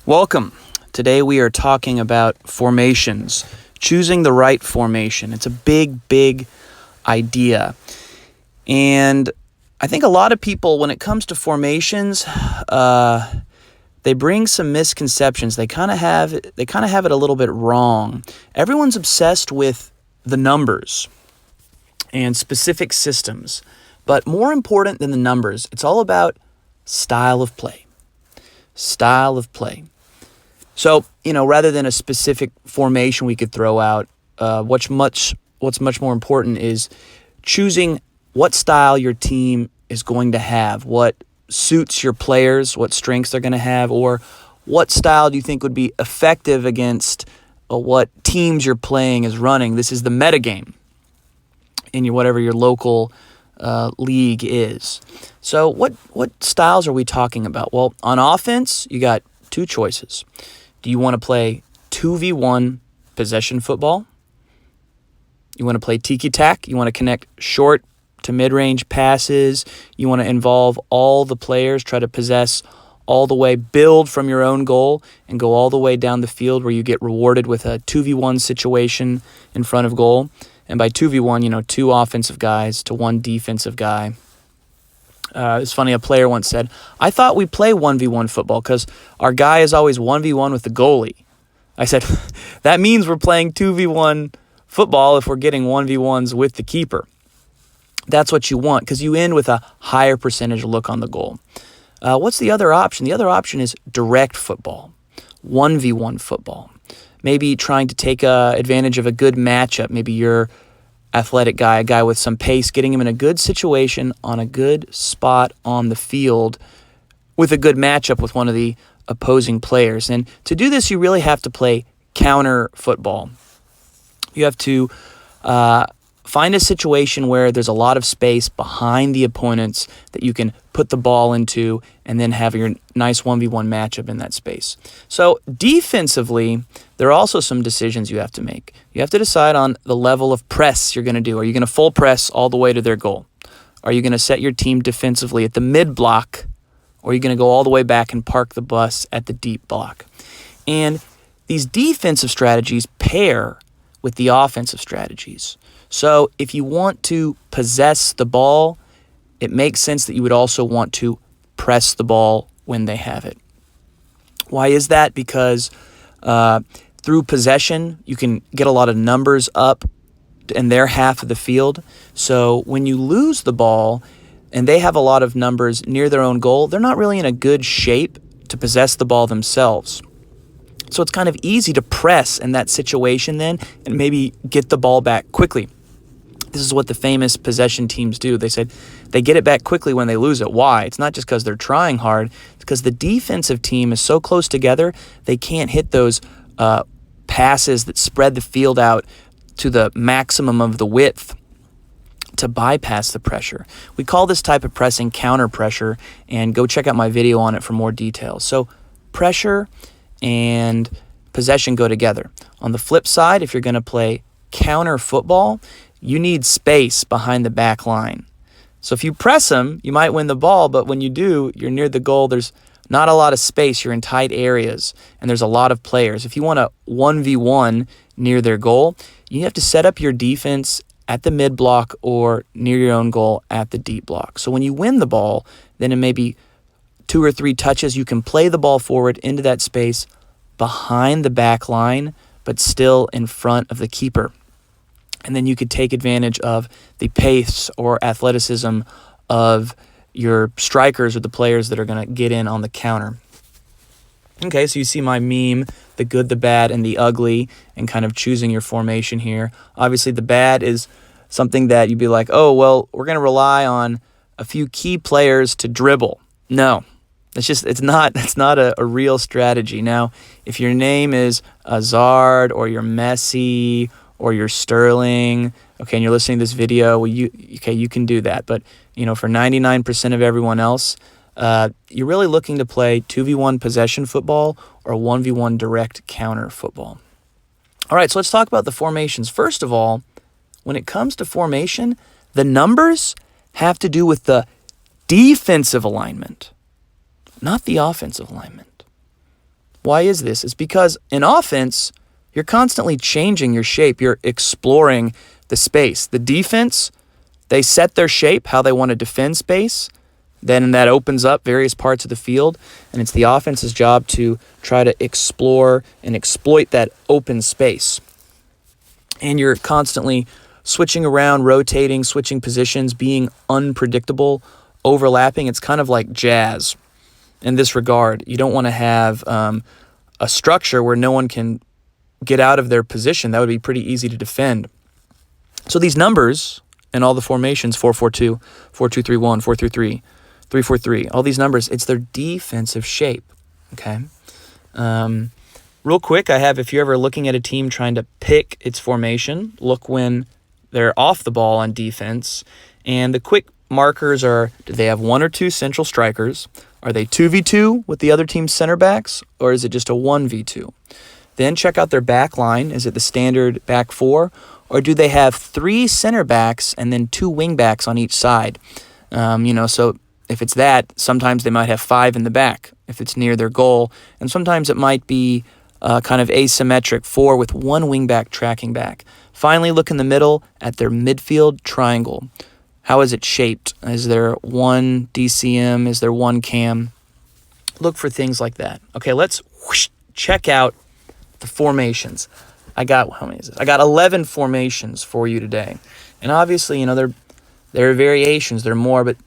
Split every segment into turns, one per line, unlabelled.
Welcome. Today we are talking about formations, choosing the right formation. It's a big idea. And I think a lot of people, when it comes to formations, they bring some misconceptions. They kind of have it a little bit wrong. Everyone's obsessed with the numbers and specific systems. But more important than the numbers, it's all about style of play. Style of play. So, rather than a specific formation we could throw out, what's much more important is choosing what style your team is going to have, what suits your players, what strengths they're going to have, or what style do you think would be effective against what teams you're playing is running. This is the metagame in whatever your local league is. So what styles are we talking about? Well, on offense, you got two choices. Do you want to play 2v1 possession football? You want to play tiki-tack? You want to connect short to mid-range passes? You want to involve all the players, try to possess all the way, build from your own goal, and go all the way down the field where you get rewarded with a 2v1 situation in front of goal? And by 2v1, two offensive guys to one defensive guy. It's funny, a player once said, I thought we play 1v1 football because our guy is always 1v1 with the goalie. I said, that means we're playing 2v1 football if we're getting 1v1s with the keeper. That's what you want because you end with a higher percentage look on the goal. What's the other option? The other option is direct football, 1v1 football. Maybe trying to take advantage of a good matchup. Maybe you're athletic guy, a guy with some pace, getting him in a good situation on a good spot on the field with a good matchup with one of the opposing players. And to do this, you really have to play counter football. You have to find a situation where there's a lot of space behind the opponents that you can put the ball into and then have your nice 1v1 matchup in that space. So defensively, there are also some decisions you have to make. You have to decide on the level of press you're going to do. Are you going to full press all the way to their goal? Are you going to set your team defensively at the mid block? Or are you going to go all the way back and park the bus at the deep block? And these defensive strategies pair with the offensive strategies. So if you want to possess the ball, it makes sense that you would also want to press the ball when they have it. Why is that? Because through possession, you can get a lot of numbers up in their half of the field. So when you lose the ball and they have a lot of numbers near their own goal, they're not really in a good shape to possess the ball themselves. So it's kind of easy to press in that situation then and maybe get the ball back quickly. This is what the famous possession teams do. They said they get it back quickly when they lose it. Why? It's not just because they're trying hard. It's because the defensive team is so close together, they can't hit those passes that spread the field out to the maximum of the width to bypass the pressure. We call this type of pressing counter pressure, and go check out my video on it for more details. So pressure and possession go together. On the flip side, if you're going to play counter football, you need space behind the back line. So if you press them, you might win the ball, but when you do, you're near the goal. There's not a lot of space. You're in tight areas, and there's a lot of players. If you want a 1v1 near their goal, you have to set up your defense at the mid block or near your own goal at the deep block. So when you win the ball, then in maybe 2 or 3 touches, you can play the ball forward into that space behind the back line, but still in front of the keeper. And then you could take advantage of the pace or athleticism of your strikers or the players that are going to get in on the counter. Okay, so you see my meme, the good, the bad, and the ugly, and kind of choosing your formation here. Obviously, the bad is something that you'd be like, oh, well, we're going to rely on a few key players to dribble. No, it's not a real strategy. Now, if your name is Hazard or you're Messi or you're Sterling, okay, and you're listening to this video, well, you can do that. But, for 99% of everyone else, you're really looking to play 2v1 possession football or 1v1 direct counter football. All right, so let's talk about the formations. First of all, when it comes to formation, the numbers have to do with the defensive alignment, not the offensive alignment. Why is this? It's because in offense, you're constantly changing your shape. You're exploring the space. The defense, they set their shape, how they want to defend space. Then that opens up various parts of the field, and it's the offense's job to try to explore and exploit that open space. And you're constantly switching around, rotating, switching positions, being unpredictable, overlapping. It's kind of like jazz in this regard. You don't want to have a structure where no one can get out of their position. That would be pretty easy to defend. So these numbers and all the formations, 4-4-2, 4-2-3-1, 4-3-3, 3-4-3, all these numbers, it's their defensive shape, okay? Real quick, I have, if you're ever looking at a team trying to pick its formation, look when they're off the ball on defense. And the quick markers are, do they have one or two central strikers? Are they 2v2 with the other team's center backs? Or is it just a 1v2? Then check out their back line. Is it the standard back four? Or do they have three center backs and then two wing backs on each side? So if it's that, sometimes they might have five in the back if it's near their goal. And sometimes it might be kind of asymmetric, four with one wingback tracking back. Finally, look in the middle at their midfield triangle. How is it shaped? Is there one DCM? Is there one cam? Look for things like that. Okay, let's check out the formations. How many is this? I got 11 formations for you today. And obviously, there are variations, there are more, but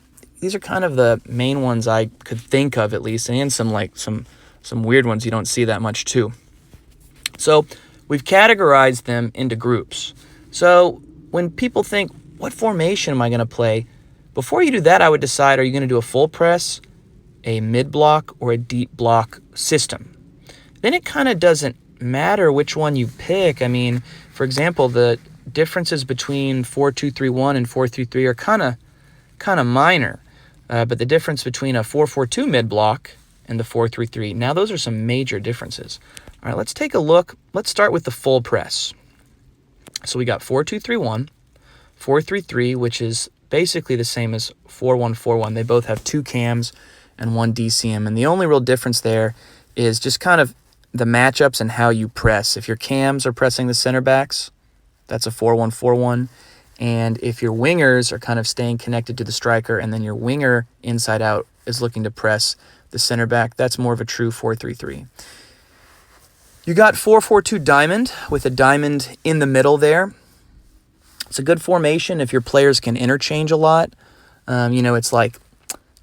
these are kind of the main ones I could think of at least, and some weird ones you don't see that much too. So we've categorized them into groups. So when people think, what formation am I going to play? Before you do that, I would decide, are you going to do a full press, a mid block, or a deep block system? Then it kind of doesn't matter which one you pick. I mean, for example, the differences between 4-2-3-1 and 4-3-3 are kind of minor. But the difference between a 4-4-2 mid block and the 4-3-3, now those are some major differences. All right, let's take a look. Let's start with the full press. So we got 4-2-3-1, 4-3-3, which is basically the same as 4-1-4-1. They both have two cams and one DCM. And the only real difference there is just kind of the matchups and how you press. If your cams are pressing the center backs, that's a 4-1-4-1. And if your wingers are kind of staying connected to the striker and then your winger inside out is looking to press the center back, that's more of a true 4-3-3. You got 4-4-2 diamond with a diamond in the middle there. It's a good formation if your players can interchange a lot. It's like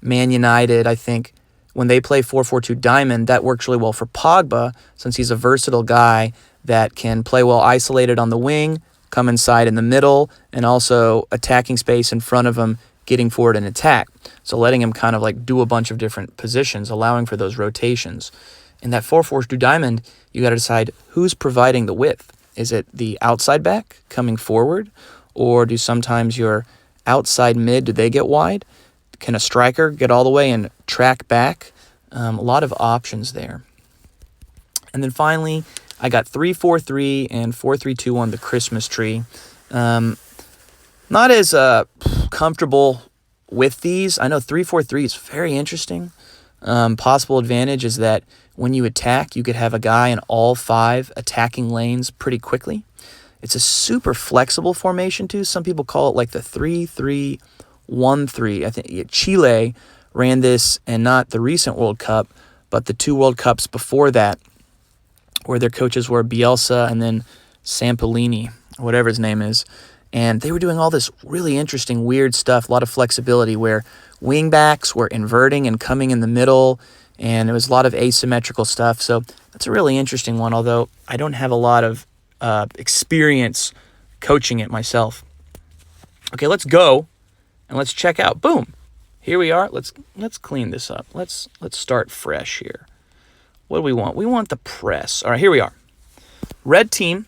Man United, I think, when they play 4-4-2 diamond, that works really well for Pogba since he's a versatile guy that can play well isolated on the wing, come inside in the middle, and also attacking space in front of him, getting forward and attack. So letting him kind of like do a bunch of different positions, allowing for those rotations. In that 4-4-2 diamond, you got to decide who's providing the width. Is it the outside back coming forward? Or do sometimes your outside mid, do they get wide? Can a striker get all the way and track back? A lot of options there. And then finally, I got 3-4-3 and 4-3-2 on the Christmas tree. Not as comfortable with these. I know 3-4-3 is very interesting. Possible advantage is that when you attack, you could have a guy in all five attacking lanes pretty quickly. It's a super flexible formation too. Some people call it like the 3-3-1-3. I think Chile ran this, and not the recent World Cup, but the two World Cups before that, where their coaches were Bielsa and then Sampolini, or whatever his name is. And they were doing all this really interesting, weird stuff, a lot of flexibility where wing backs were inverting and coming in the middle, and it was a lot of asymmetrical stuff. So that's a really interesting one, although I don't have a lot of experience coaching it myself. Okay, let's go and let's check out. Boom. Here we are. Let's clean this up. Let's start fresh here. What do we want? We want the press. All right, here we are. Red team,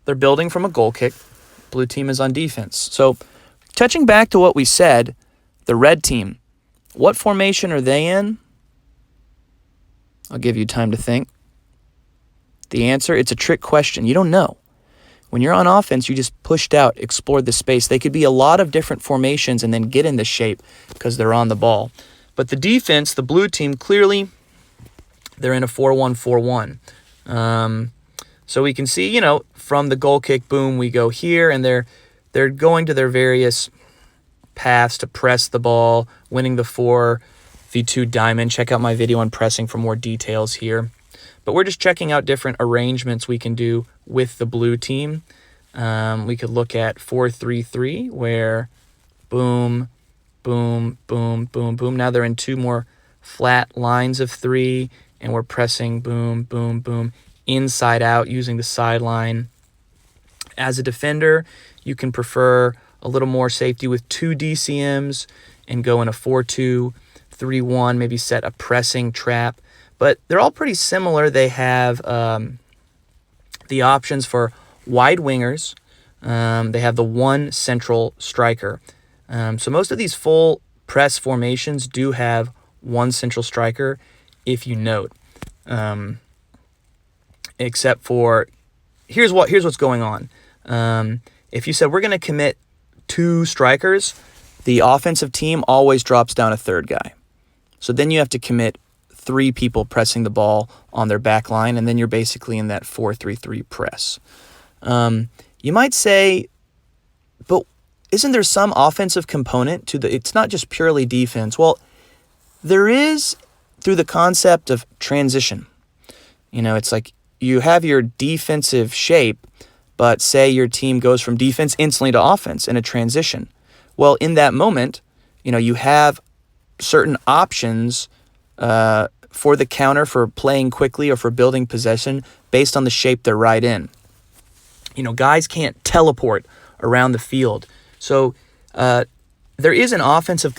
they're building from a goal kick. Blue team is on defense. So touching back to what we said, the red team, what formation are they in? I'll give you time to think. The answer, it's a trick question. You don't know. When you're on offense, you just pushed out, explored the space. They could be a lot of different formations and then get into shape because they're on the ball. But the defense, the blue team, clearly they're in a 4-1-4-1. So we can see, from the goal kick, boom, we go here, and they're going to their various paths to press the ball, winning the 4v2 diamond. Check out my video on pressing for more details here. But we're just checking out different arrangements we can do with the blue team. We could look at 4-3-3, where boom, boom, boom, boom, boom. Now they're in two more flat lines of three, and we're pressing boom, boom, boom, inside out using the sideline. As a defender, you can prefer a little more safety with 2 DCMs and go in a 4-2-3-1, maybe set a pressing trap. But they're all pretty similar. They have the options for wide wingers. They have the one central striker. So most of these full press formations do have one central striker, if you note. Except for, here's what's going on. If you said we're going to commit 2 strikers, the offensive team always drops down a third guy. So then you have to commit 3 people pressing the ball on their back line, and then you're basically in that 4-3-3 press. You might say, but isn't there some offensive component to it's not just purely defense? Well, there is through the concept of transition. It's like you have your defensive shape, but say your team goes from defense instantly to offense in a transition. Well, in that moment, you have certain options for the counter, for playing quickly or for building possession based on the shape they're right in. Guys can't teleport around the field. So there is an offensive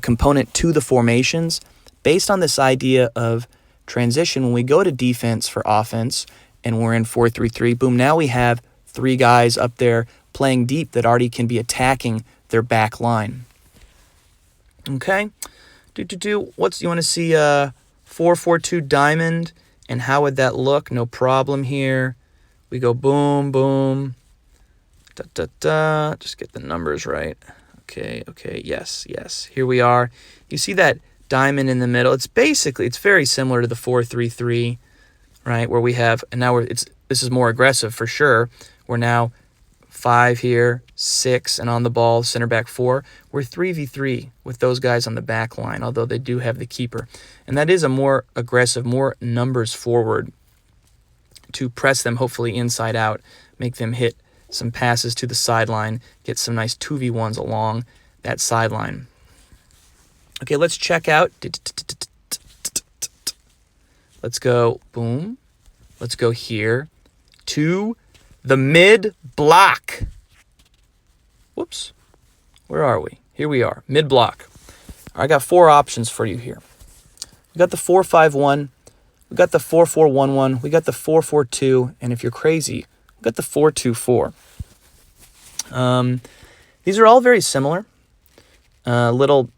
component to the formations based on this idea of transition. When we go to defense for offense and we're in 4-3-3, boom, now we have 3 guys up there playing deep that already can be attacking their back line. Okay? You want to see 4-4-2 diamond, and how would that look? No problem here. We go boom, boom, da-da-da. Just get the numbers right. Okay, yes. Here we are. You see that diamond in the middle? It's very similar to the 4-3-3, right? Where we have, and now this is more aggressive for sure. We're now 5 here, 6, and on the ball, center back 4. We're 3v3 with those guys on the back line, although they do have the keeper. And that is a more aggressive, more numbers forward to press them, hopefully inside out, make them hit some passes to the sideline, get some nice 2v1s along that sideline. Okay, let's check out. Let's go, boom. Let's go here to the mid block. Whoops. Where are we? Here we are, mid block. I got 4 options for you here. We got the 4-5-1. We got the 4-4-1-1. We got the 4-4-2. And if you're crazy, we got the 4-2-4. These are all very similar. Little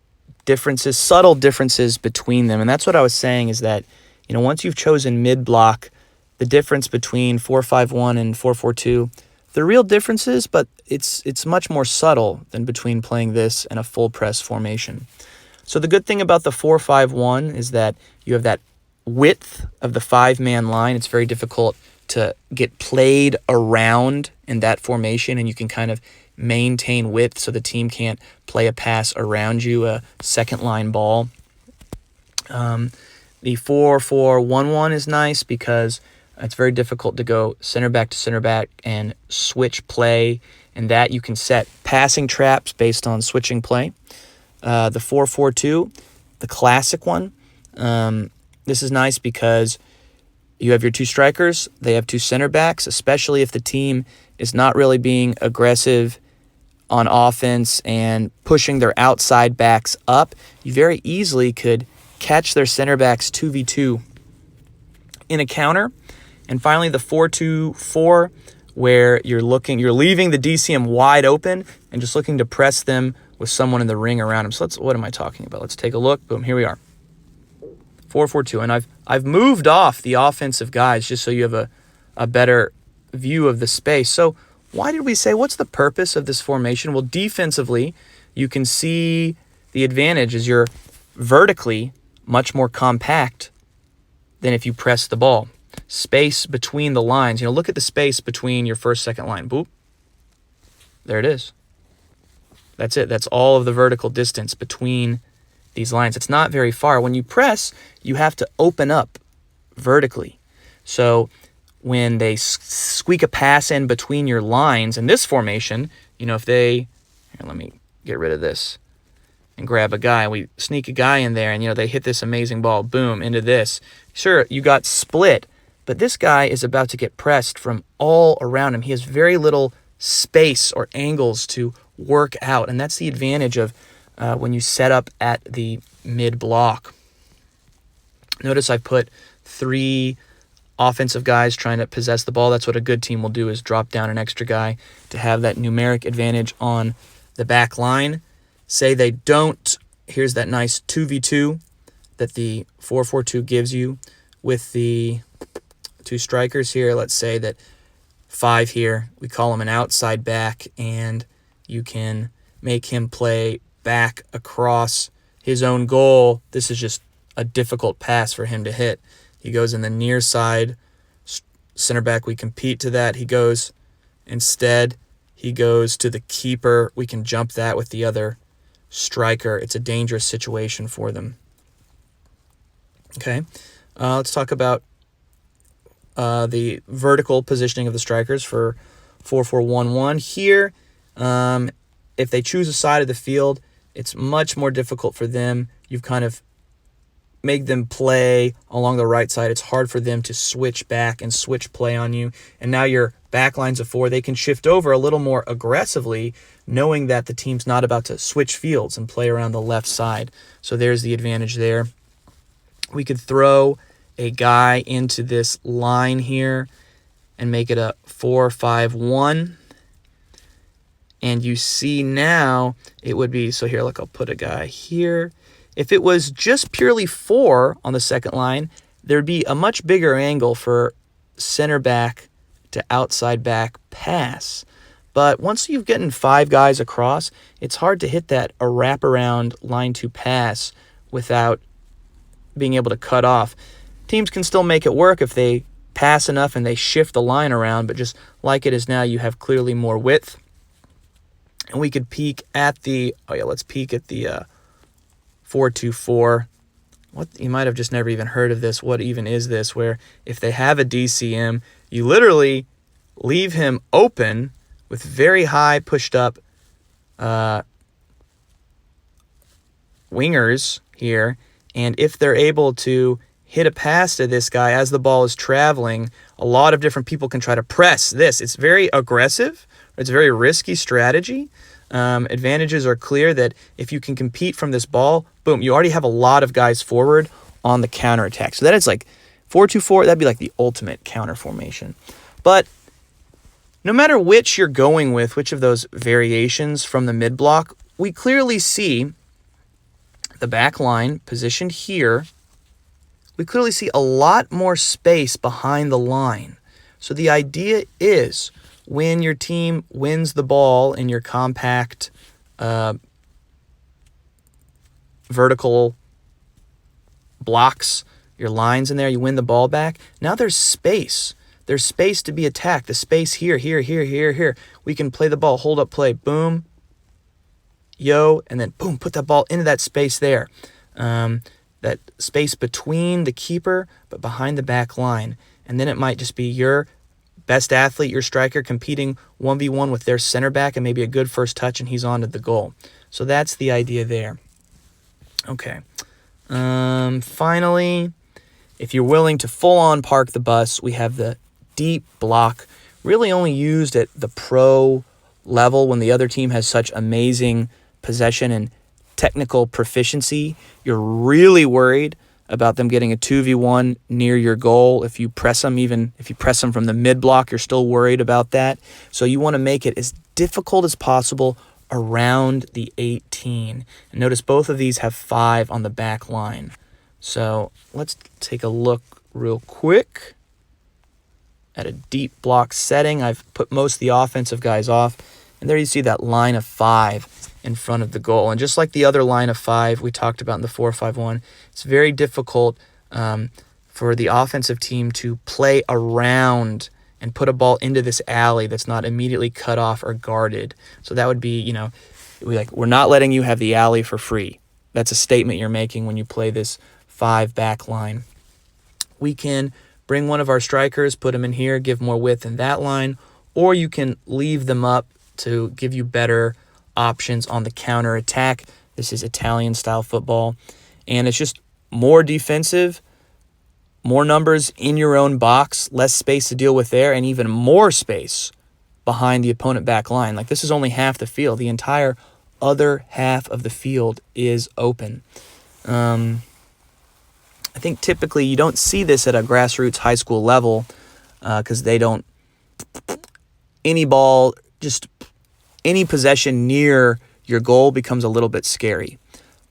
differences, subtle differences between them. And that's what I was saying is that, once you've chosen mid-block, the difference between 4-5-1 and 4-4-2, they're real differences, but it's much more subtle than between playing this and a full press formation. So the good thing about the 4-5-1 is that you have that width of the 5-man line. It's very difficult to get played around in that formation, and you can kind of maintain width so the team can't play a pass around you, a second line ball. The 4-4-1-1 is nice because it's very difficult to go center back and switch play, and that you can set passing traps based on switching play. The 4-4-2, the classic one, this is nice because you have your 2 strikers, they have 2 center backs, especially if the team is not really being aggressive on offense and pushing their outside backs up. You very easily could catch their center backs 2v2 in a counter. And finally, the 4-2-4, where you're leaving the DCM wide open and just looking to press them with someone in the ring around them. So what am I talking about? Let's take a look. Boom, here we are. 4-4-2, and I've moved off the offensive guys just so you have a better view of the space. So why did we say, what's the purpose of this formation? Well, defensively, you can see the advantage is you're vertically much more compact than if you press the ball. Space between the lines. Look at the space between your first, second line. Boop. There it is. That's it. That's all of the vertical distance between these lines. It's not very far. When you press, you have to open up vertically. So when they squeak a pass in between your lines in this formation, if they, here, let me get rid of this and grab a guy. We sneak a guy in there and, they hit this amazing ball, boom, into this. Sure, you got split, but this guy is about to get pressed from all around him. He has very little space or angles to work out, and that's the advantage of when you set up at the mid block. Notice I put 3 offensive guys trying to possess the ball. That's what a good team will do, is drop down an extra guy to have that numeric advantage on the back line. Say they don't, here's that nice 2v2 that the 4-4-2 gives you with the 2 strikers here. Let's say that 5 here, we call him an outside back, and you can make him play back across his own goal. This is just a difficult pass for him to hit. He goes in the near side. Center back, we compete to that. He goes to the keeper. We can jump that with the other striker. It's a dangerous situation for them. Okay, let's talk about the vertical positioning of the strikers for 4-4-1-1. Here, if they choose a side of the field, it's much more difficult for them. You've kind of made them play along the right side. It's hard for them to switch back and switch play on you. And now your back lines of 4, they can shift over a little more aggressively, knowing that the team's not about to switch fields and play around the left side. So there's the advantage there. We could throw a guy into this line here and make it a 4-5-1. And you see now it would be, so here, look, I'll put a guy here. If it was just purely 4 on the second line, there'd be a much bigger angle for center back to outside back pass. But once you've gotten 5 guys across, it's hard to hit that a wraparound line to pass without being able to cut off. Teams can still make it work if they pass enough and they shift the line around, but just like it is now, you have clearly more width. And we could peek at the, let's peek at the 4-2-4. What, you might have just never even heard of this. What even is this? Where if they have a DCM, you literally leave him open with very high pushed up wingers here. And if they're able to hit a pass to this guy as the ball is traveling, a lot of different people can try to press this. It's very aggressive. It's a very risky strategy. Advantages are clear that if you can compete from this ball, boom, you already have a lot of guys forward on the counterattack. So that is like 4-2-4, that'd be like the ultimate counter formation. But no matter which you're going with, which of those variations from the mid block, we clearly see the back line positioned here. We clearly see a lot more space behind the line. So the idea is, when your team wins the ball in your compact vertical blocks, your lines in there, you win the ball back. Now there's space. There's space to be attacked. The space here, here, here, here, here. We can play the ball, hold up play, boom, yo, and then boom, put that ball into that space there. That space between the keeper but behind the back line. And then it might just be your best athlete, your striker, competing 1v1 with their center back and maybe a good first touch and he's on to the goal. So that's the idea there. Okay. Finally, if you're willing to full-on park the bus, we have the deep block, really only used at the pro level when the other team has such amazing possession and technical proficiency. You're really worried about them getting a 2v1 near your goal. If you press them, even if you press them from the mid block, you're still worried about that. So you want to make it as difficult as possible around the 18. And notice both of these have 5 on the back line. So let's take a look real quick at a deep block setting. I've put most of the offensive guys off. And there you see that line of 5 in front of the goal. And just like the other line of 5 we talked about in the 4-5-1, it's very difficult for the offensive team to play around and put a ball into this alley that's not immediately cut off or guarded. So that would be, we're not letting you have the alley for free. That's a statement you're making when you play this 5-back line. We can bring one of our strikers, put them in here, give more width in that line, or you can leave them up to give you better options on the counter attack. This is Italian style football, and it's just more defensive, more numbers in your own box, less space to deal with there, and even more space behind the opponent back line. Like, this is only half the field. The entire other half of the field is open. I think typically you don't see this at a grassroots high school level because they don't. Any ball, just any possession near your goal becomes a little bit scary.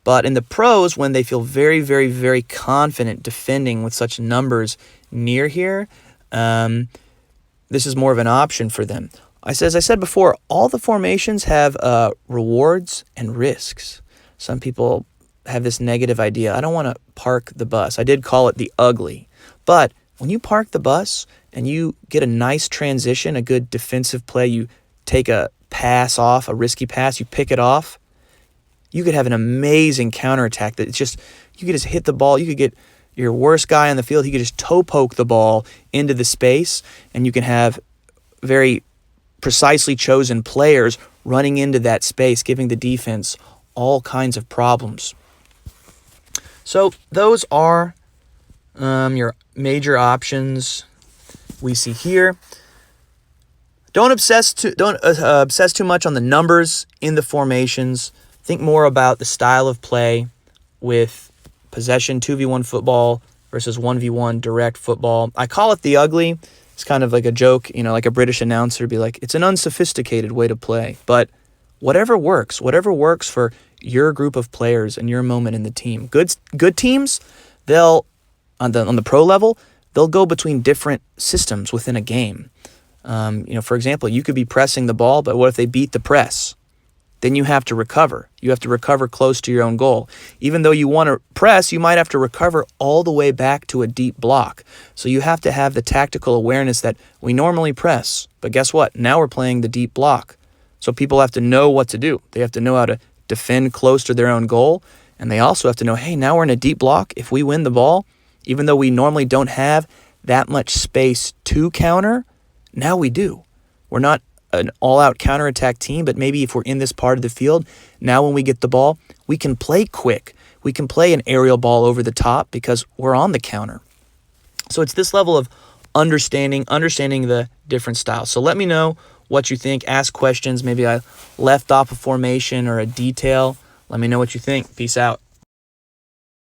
But in the pros, when they feel very, very, very confident defending with such numbers near here, this is more of an option for them. As I said before, all the formations have rewards and risks. Some people have this negative idea. I don't want to park the bus. I did call it the ugly. But when you park the bus and you get a nice transition, a good defensive play, you take a pass off, a risky pass, you pick it off, you could have an amazing counterattack that it's just, you could just hit the ball. You could get your worst guy on the field. He could just toe poke the ball into the space, and you can have very precisely chosen players running into that space, giving the defense all kinds of problems. So those are your major options we see here. Don't obsess too much on the numbers in the formations. Think more about the style of play with possession 2v1 football versus 1v1 direct football. I call it the ugly. It's kind of like a joke, like a British announcer would be like, it's an unsophisticated way to play. But whatever works for your group of players and your moment in the team. Good teams, they'll on the pro level, they'll go between different systems within a game. For example, you could be pressing the ball, but what if they beat the press? Then you have to recover. You have to recover close to your own goal. Even though you want to press, you might have to recover all the way back to a deep block. So you have to have the tactical awareness that we normally press. But guess what? Now we're playing the deep block. So people have to know what to do. They have to know how to defend close to their own goal. And they also have to know, hey, now we're in a deep block. If we win the ball, even though we normally don't have that much space to counter, now we do. We're not an all-out counterattack team, but maybe if we're in this part of the field, now when we get the ball, we can play quick. We can play an aerial ball over the top because we're on the counter. So it's this level of understanding the different styles. So let me know what you think. Ask questions. Maybe I left off a formation or a detail. Let me know what you think. Peace out.